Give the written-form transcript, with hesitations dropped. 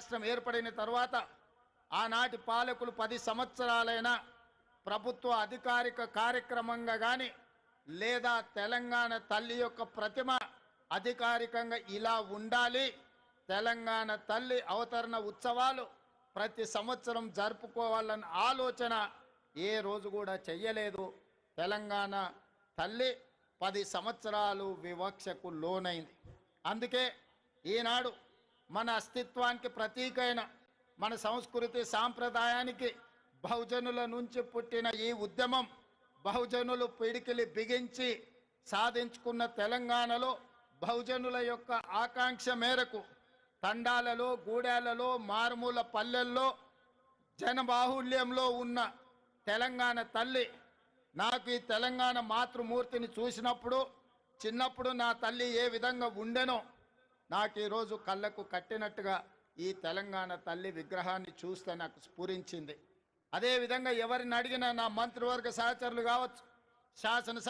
రాష్ట్రం ఏర్పడిన తర్వాత ఆనాటి పాలకులు 10 సంవత్సరాలైన ప్రభుత్వ అధికారిక కార్యక్రమంగా కానీ లేదా తెలంగాణ తల్లి యొక్క ప్రతిమ అధికారికంగా ఇలా ఉండాలి, తెలంగాణ తల్లి అవతరణ ఉత్సవాలు ప్రతి సంవత్సరం జరుపుకోవాలన్న ఆలోచన ఏ రోజు కూడా చెయ్యలేదు. తెలంగాణ తల్లి 10 సంవత్సరాలు వివక్షకు లోనైంది. అందుకే ఈనాడు మన అస్తిత్వానికి ప్రతీకైన మన సంస్కృతి సాంప్రదాయానికి బహుజనుల నుంచి పుట్టిన ఈ ఉద్యమం బహుజనులు పిడికిలి బిగించి సాధించుకున్న తెలంగాణలో బహుజనుల యొక్క ఆకాంక్ష మేరకు తండాలలో, గూడాలలో, మారుమూల పల్లెల్లో జనబాహుల్యంలో ఉన్న తెలంగాణ తల్లి నాకు ఈ తెలంగాణ మాతృమూర్తిని చూసినప్పుడు చిన్నప్పుడు నా తల్లి ఏ విధంగా ఉండెనో నాకు ఈరోజు కళ్ళకు కట్టినట్టుగా ఈ తెలంగాణ తల్లి విగ్రహాన్ని చూస్తే నాకు స్ఫురించింది. అదేవిధంగా ఎవరిని అడిగినా నా మంత్రివర్గ సహచరులు కావచ్చు, శాసనసభ